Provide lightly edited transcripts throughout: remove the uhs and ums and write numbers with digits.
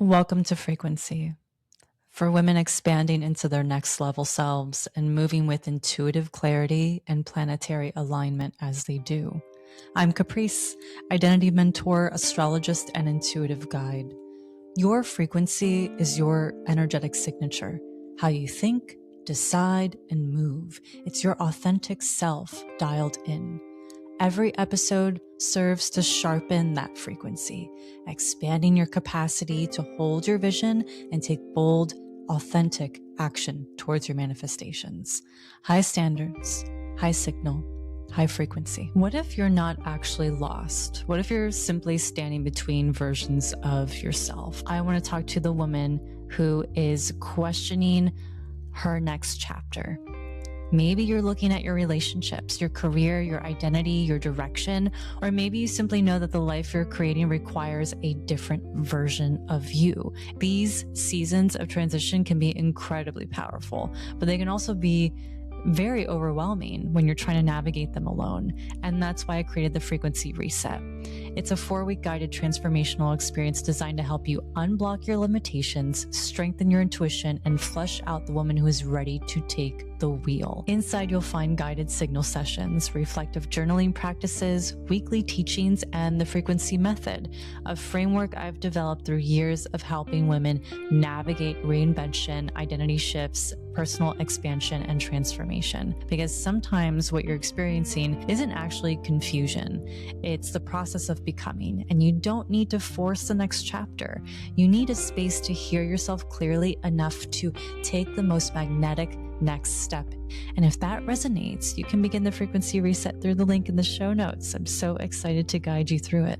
Welcome to Frequency, for women expanding into their next level selves and moving with intuitive clarity and planetary alignment as they do. I'm Caprice, identity mentor, astrologist, and intuitive guide. Your frequency is your energetic signature, how you think, decide, and move. It's your authentic self dialed in. Every episode serves to sharpen that frequency, expanding your capacity to hold your vision and take bold, authentic action towards your manifestations. High standards, high signal, high frequency. What if you're not actually lost? What if you're simply standing between versions of yourself? I want to talk to the woman who is questioning her next chapter. Maybe you're looking at your relationships, your career, your identity, your direction, or maybe you simply know that the life you're creating requires a different version of you. These seasons of transition can be incredibly powerful, but they can also be very overwhelming when you're trying to navigate them alone. And that's why I created the Frequency Reset. It's a 4-week guided transformational experience designed to help you unblock your limitations, strengthen your intuition, and flesh out the woman who is ready to take the wheel. Inside, you'll find guided signal sessions, reflective journaling practices, weekly teachings, and the Frequency Method, a framework I've developed through years of helping women navigate reinvention, identity shifts, personal expansion, and transformation. Because sometimes what you're experiencing isn't actually confusion. It's the process of becoming, and you don't need to force the next chapter. You need a space to hear yourself clearly enough to take the most magnetic next step. And if that resonates, you can begin the Frequency Reset through the link in the show notes. I'm so excited to guide you through it.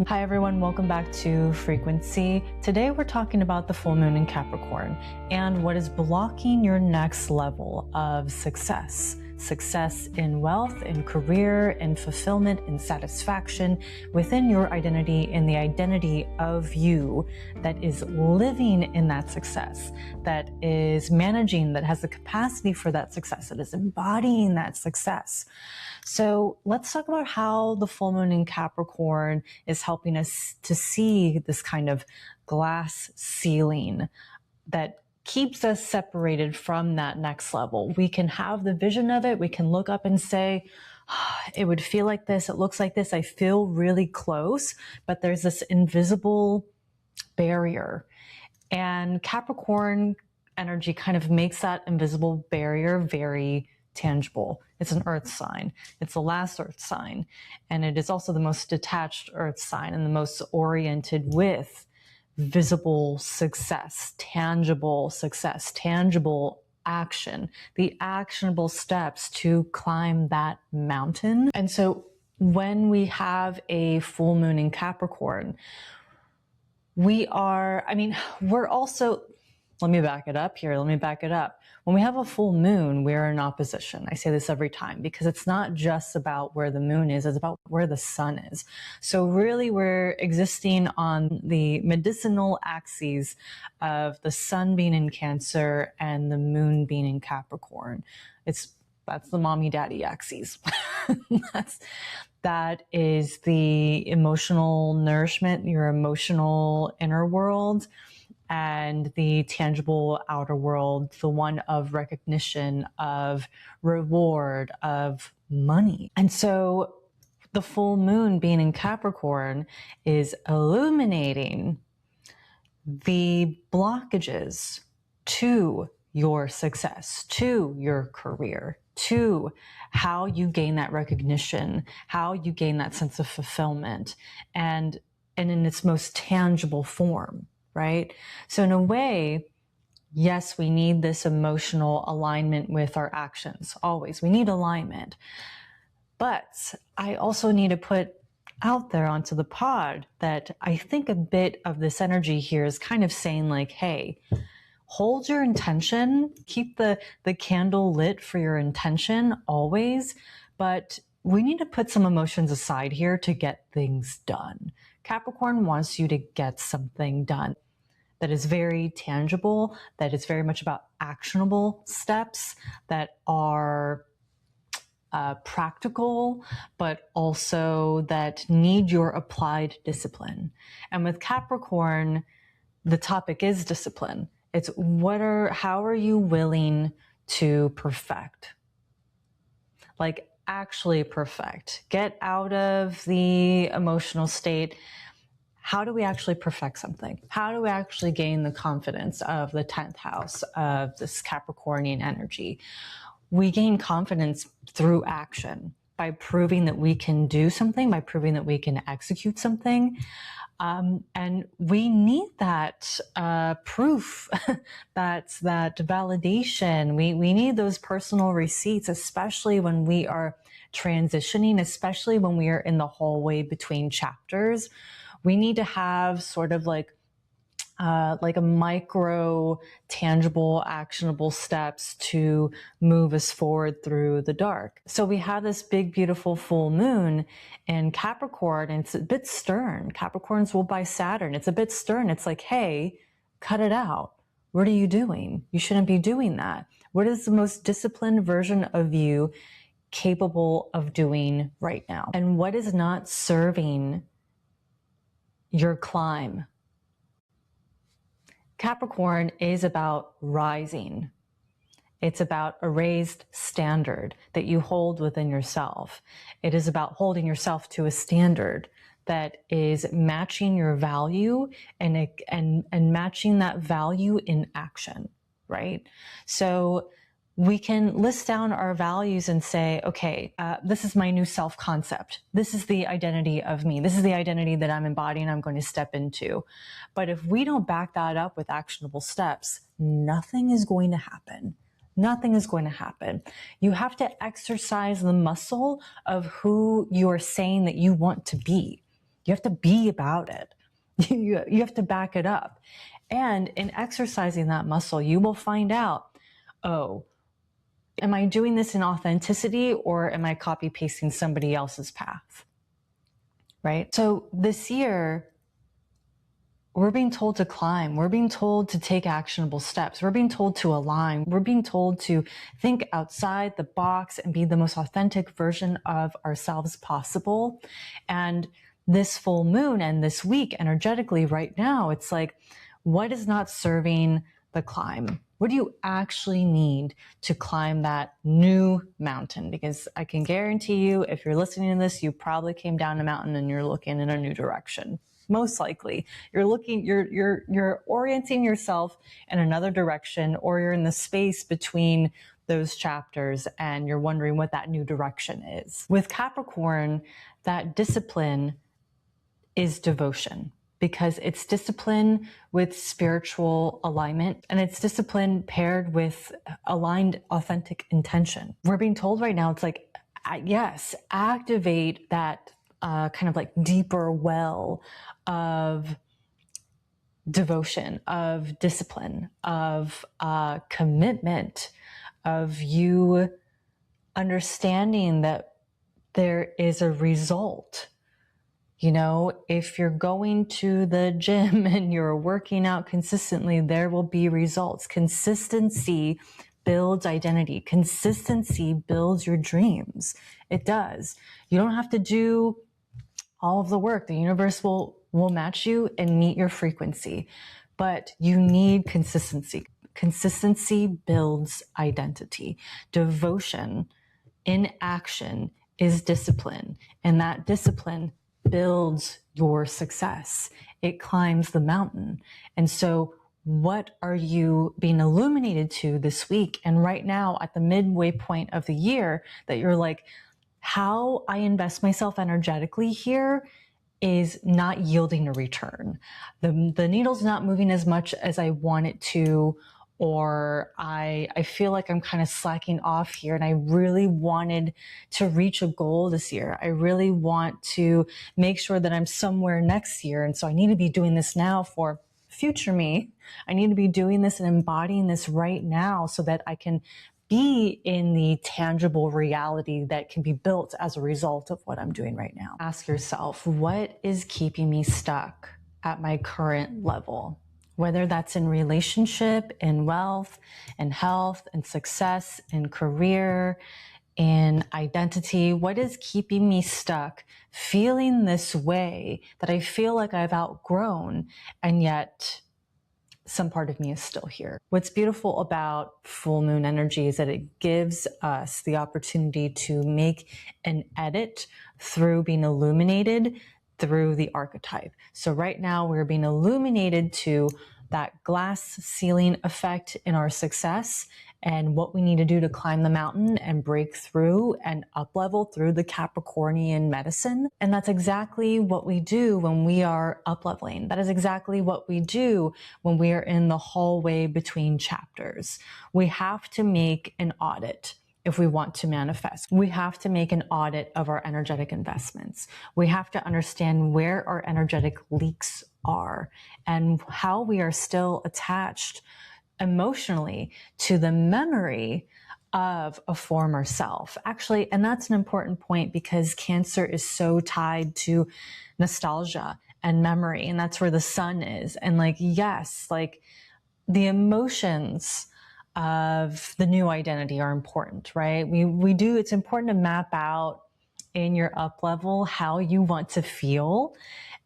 Hi everyone, welcome back to Frequency. Today we're talking about the full moon in Capricorn and what is blocking your next level of success. Success in wealth, in career, in fulfillment, in satisfaction within your identity, in the identity of you that is living in that success, that is managing, that has the capacity for that success, that is embodying that success. So let's talk about how the full moon in Capricorn is helping us to see this kind of glass ceiling that keeps us separated from that next level. We can have the vision of it. We can look up and say, it would feel like this. It looks like this. I feel really close, but there's this invisible barrier. And Capricorn energy kind of makes that invisible barrier very tangible. It's an earth sign. It's the last earth sign. And it is also the most detached earth sign and the most oriented with visible success, tangible action, the actionable steps to climb that mountain. And so when we have a full moon in Capricorn, we're also, let me back it up. When we have a full moon, we're in opposition. I say this every time because it's not just about where the moon is, it's about where the sun is. So really we're existing on the medicinal axes of the sun being in Cancer and the moon being in Capricorn. That's the mommy daddy axes. That is the emotional nourishment, your emotional inner world, and the tangible outer world, the one of recognition, of reward, of money. And so the full moon being in Capricorn is illuminating the blockages to your success, to your career, to how you gain that recognition, how you gain that sense of fulfillment, and in its most tangible form. Right? So in a way, yes, we need this emotional alignment with our actions. Always. We need alignment. But I also need to put out there onto the pod that I think a bit of this energy here is kind of saying like, hey, hold your intention, keep the candle lit for your intention always, but we need to put some emotions aside here to get things done. Capricorn wants you to get something done that is very tangible, that is very much about actionable steps that are practical, but also that need your applied discipline. And with Capricorn, the topic is discipline. It's how are you willing to perfect? Like actually perfect. Get out of the emotional state. How do we actually perfect something? How do we actually gain the confidence of the 10th house of this Capricornian energy? We gain confidence through action by proving that we can do something, by proving that we can execute something. And we need that proof, that validation. We need those personal receipts, especially when we are transitioning, especially when we are in the hallway between chapters. We need to have sort of like a micro, tangible, actionable steps to move us forward through the dark. So we have this big, beautiful full moon in Capricorn, and it's a bit stern. Capricorn's ruled by Saturn. It's a bit stern. It's like, hey, cut it out. What are you doing? You shouldn't be doing that. What is the most disciplined version of you capable of doing right now? And what is not serving your climb? Capricorn is about rising. It's about a raised standard that you hold within yourself. It is about holding yourself to a standard that is matching your value and matching that value in action, right? So we can list down our values and say, okay, this is my new self-concept. This is the identity of me. This is the identity that I'm embodying, I'm going to step into. But if we don't back that up with actionable steps, nothing is going to happen. Nothing is going to happen. You have to exercise the muscle of who you're saying that you want to be. You have to be about it. You have to back it up. And in exercising that muscle, you will find out, oh, am I doing this in authenticity, or am I copy pasting somebody else's path? Right? So this year, we're being told to climb. We're being told to take actionable steps. We're being told to align. We're being told to think outside the box and be the most authentic version of ourselves possible. And this full moon and this week energetically right now, it's like, what is not serving the climb? What do you actually need to climb that new mountain? Because I can guarantee you, if you're listening to this, you probably came down a mountain and you're looking in a new direction. Most likely, you're orienting yourself in another direction, or you're in the space between those chapters and you're wondering what that new direction is. With Capricorn, that discipline is devotion, because it's discipline with spiritual alignment, and it's discipline paired with aligned, authentic intention. We're being told right now, it's like, yes, activate that kind of like deeper well of devotion, of discipline, of commitment, of you understanding that there is a result. You know, if you're going to the gym and you're working out consistently, there will be results. Consistency builds identity. Consistency builds your dreams. It does. You don't have to do all of the work. The universe will match you and meet your frequency, but you need consistency. Consistency builds identity. Devotion in action is discipline, and that discipline builds your success. It climbs the mountain. And so what are you being illuminated to this week and right now at the midway point of the year, that you're like, how I invest myself energetically here is not yielding a return. The needle's not moving as much as I want it to, or I feel like I'm kind of slacking off here, and I really wanted to reach a goal this year. I really want to make sure that I'm somewhere next year, and so I need to be doing this now for future me. I need to be doing this and embodying this right now so that I can be in the tangible reality that can be built as a result of what I'm doing right now. Ask yourself, what is keeping me stuck at my current level? Whether that's in relationship, in wealth, in health, in success, in career, in identity? What is keeping me stuck, feeling this way that I feel like I've outgrown, and yet some part of me is still here? What's beautiful about full moon energy is that it gives us the opportunity to make an edit through being illuminated through the archetype. So right now we're being illuminated to that glass ceiling effect in our success and what we need to do to climb the mountain and break through and up level through the Capricornian medicine. And that's exactly what we do when we are up leveling. That is exactly what we do when we are in the hallway between chapters. We have to make an audit if we want to manifest. We have to make an audit of our energetic investments. We have to understand where our energetic leaks are and how we are still attached emotionally to the memory of a former self. Actually, and that's an important point because Cancer is so tied to nostalgia and memory, and that's where the sun is. And like, yes, like the emotions of the new identity are important, right? It's important to map out in your up level how you want to feel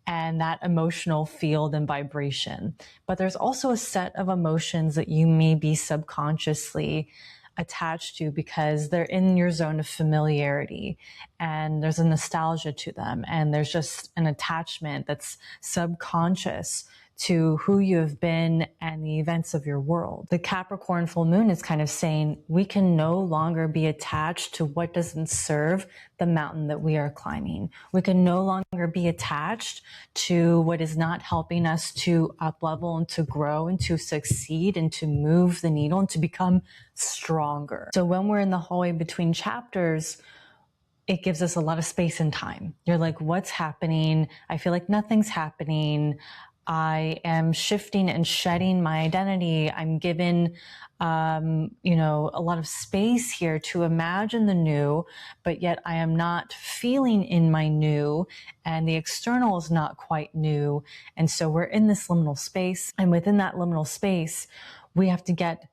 and that emotional field and vibration. But there's also a set of emotions that you may be subconsciously attached to because they're in your zone of familiarity and there's a nostalgia to them and there's just an attachment that's subconscious to who you have been and the events of your world. The Capricorn full moon is kind of saying we can no longer be attached to what doesn't serve the mountain that we are climbing. We can no longer be attached to what is not helping us to up level and to grow and to succeed and to move the needle and to become stronger. So when we're in the hallway between chapters, it gives us a lot of space and time. You're like, what's happening? I feel like nothing's happening. I am shifting and shedding my identity. I'm given, a lot of space here to imagine the new, but yet I am not feeling in my new, and the external is not quite new. And so we're in this liminal space. And within that liminal space, we have to get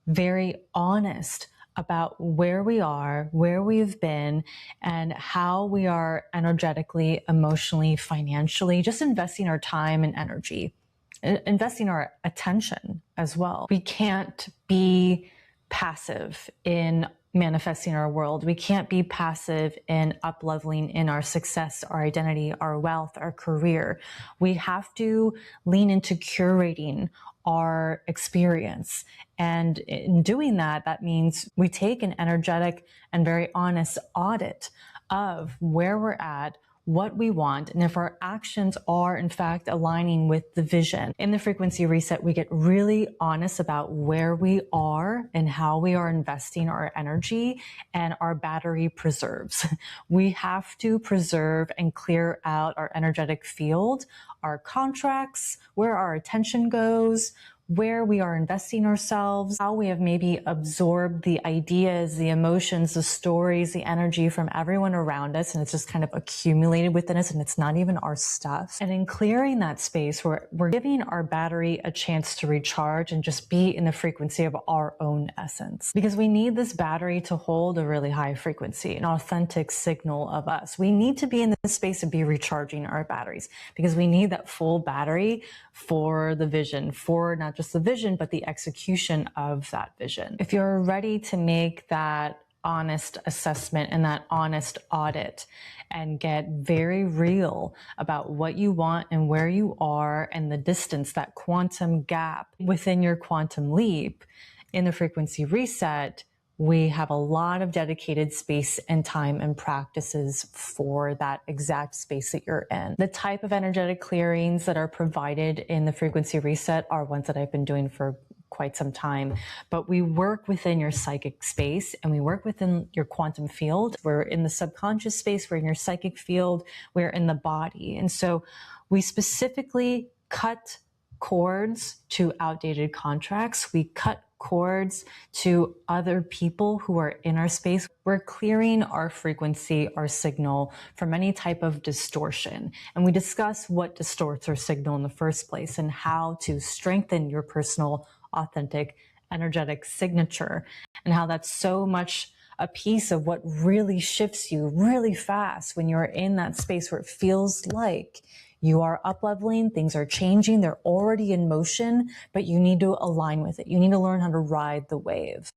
very honest about where we are, where we've been, and how we are energetically, emotionally, financially, just investing our time and energy, investing our attention as well. We can't be passive in manifesting our world. We can't be passive in up-leveling in our success, our identity, our wealth, our career. We have to lean into curating our experience. And in doing that, that means we take an energetic and very honest audit of where we're at, what we want, and if our actions are in fact aligning with the vision. In the frequency reset, we get really honest about where we are and how we are investing our energy and our battery preserves. We have to preserve and clear out our energetic field, our contracts, where our attention goes, where we are investing ourselves, how we have maybe absorbed the ideas, the emotions, the stories, the energy from everyone around us, and it's just kind of accumulated within us and it's not even our stuff. And in clearing that space, we're giving our battery a chance to recharge and just be in the frequency of our own essence. Because we need this battery to hold a really high frequency, an authentic signal of us. We need to be in this space and be recharging our batteries because we need that full battery for the vision, for not just the vision, but the execution of that vision. If you're ready to make that honest assessment and that honest audit and get very real about what you want and where you are and the distance, that quantum gap within your quantum leap, in the frequency reset, we have a lot of dedicated space and time and practices for that exact space that you're in. The type of energetic clearings that are provided in the frequency reset are ones that I've been doing for quite some time, but we work within your psychic space and we work within your quantum field. We're in the subconscious space, we're in your psychic field, we're in the body. And so we specifically cut cords to outdated contracts. We cut cords to other people who are in our space. We're clearing our frequency, our signal from any type of distortion. And we discuss what distorts our signal in the first place and how to strengthen your personal, authentic, energetic signature and how that's so much a piece of what really shifts you really fast when you're in that space where it feels like you are up-leveling, things are changing, they're already in motion, but you need to align with it. You need to learn how to ride the wave.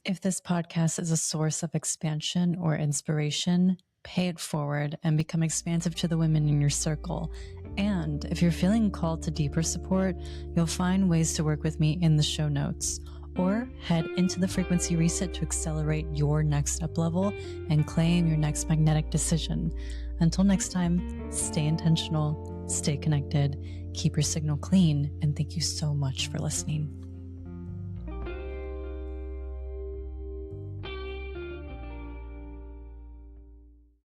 If this podcast is a source of expansion or inspiration, pay it forward and become expansive to the women in your circle. And if you're feeling called to deeper support, you'll find ways to work with me in the show notes. Or head into the frequency reset to accelerate your next up level and claim your next magnetic decision. Until next time, stay intentional, stay connected, keep your signal clean, and thank you so much for listening.